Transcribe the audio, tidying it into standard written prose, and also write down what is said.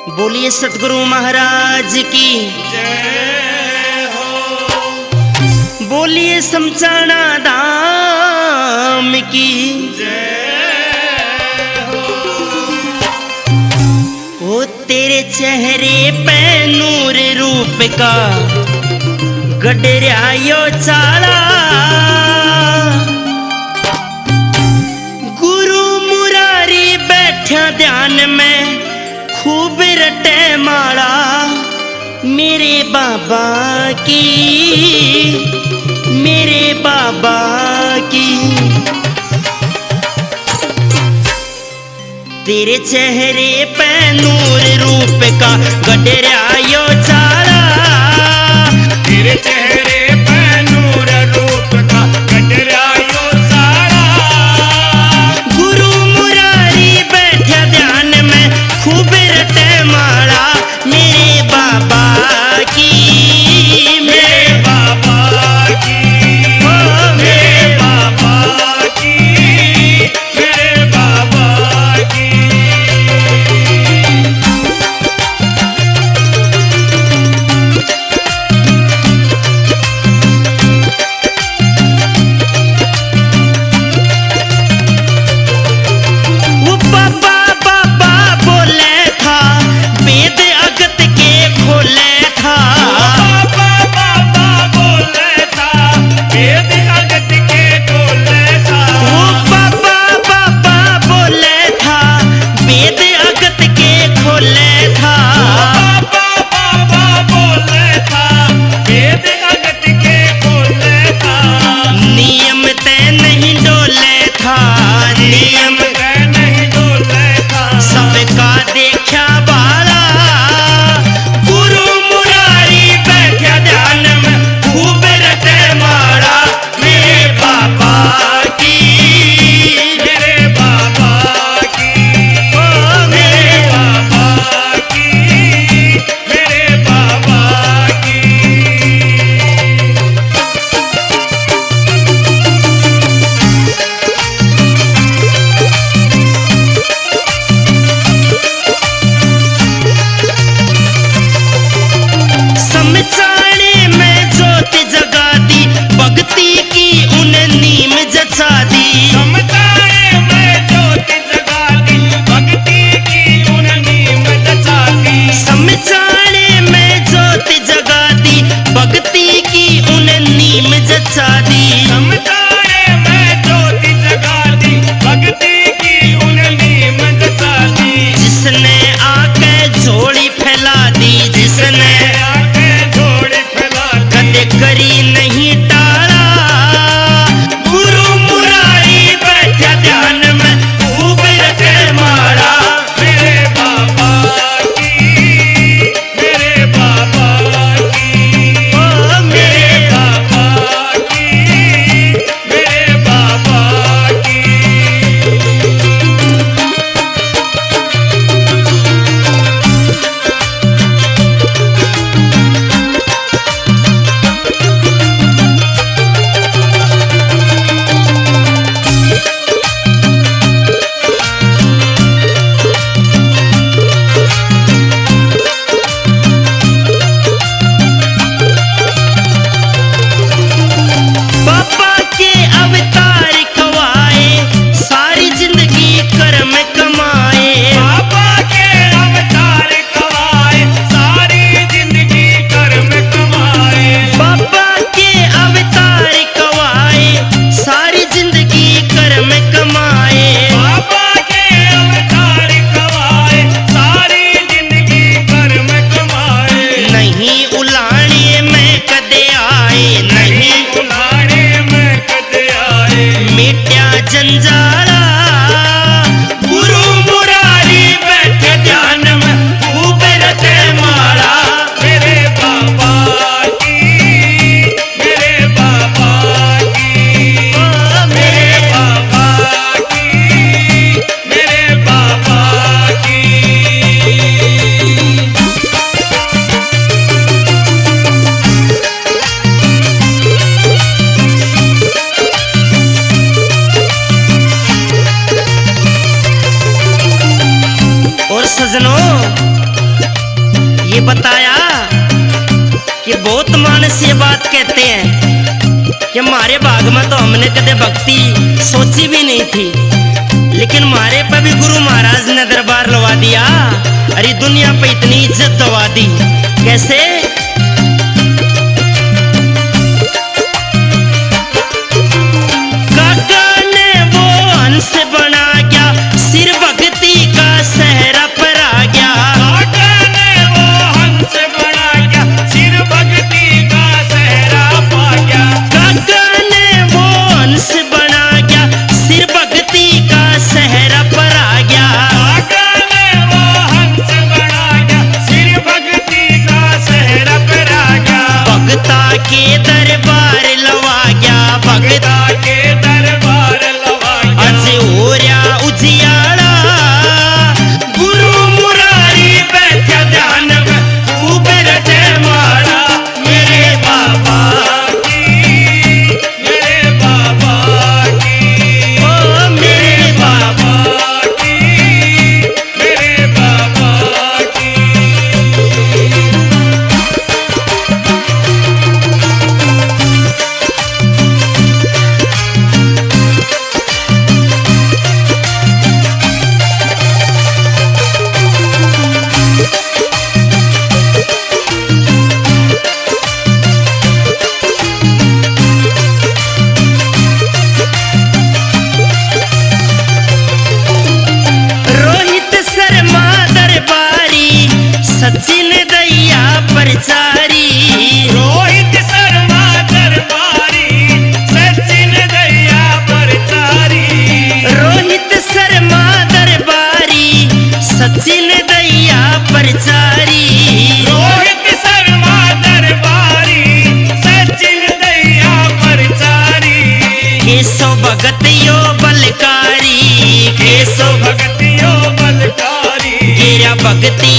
बोलिए सतगुरु महाराज की जय हो। बोलिए समचाना धाम की जय हो। ओ तेरे चेहरे पे नूर रूप का गडरिया यो चाला गुरु मुरारी बैठा ध्यान में खूब रटे माला मेरे बाबा की मेरे बाबा की। तेरे चेहरे पे नूर रूप का गडरिया यो चाला तेरे चेहरे पे नूर रूप का गडरिया यो चाला गुरु मुरारी बैठा ध्यान में खूब रटे माला मेरे बाबा की मेरे बाबा की ओ मेरे बाबा की मेरे बाबा की। बताया कि बहुत मानस ये बात कहते हैं कि हमारे भाग में तो हमने कदे भक्ति सोची भी नहीं थी, लेकिन हमारे पे भी गुरु महाराज ने दरबार लगा दिया। अरे दुनिया पे इतनी इज्जत दवा दी। कैसे? काका ने वो हंस बना गया, सिर भक्ति का सहरा पर आ गया। काका ने वो हंस बना गया, सिर भक्ति का सहरा पा गया। काका ने वो हंस बना गया, सिर भक्ति का सहरा पर आ गया। काका ने वो हंस बना गया, सिर भक्ति का सहरा पर आ गया। भगता के दरबार लवा गया, भगता पिता के दरबार लवा गया। अज ओरिया उजियाड़ा, गुरु मुरारी बैठा ध्यान में, खूब रटे मारा मेरे बाबा की, मेरे बाबा की, ओ मेरे बाबा की, मेरे बाबा की। रोहित शर्मा दरबारी, सचिन दैया प्रचारी। रोहित शर्मा दरबारी, सचिन दैया प्रचारी। रोहित शर्मा दरबारी, सचिन दैया प्रचारी। रोहित शर्मा दरबारी, सचिन दैया प्रचारी। केशव भगत यो बलकारी, केशव भक्तियो बलकारी, गिरा भक्ति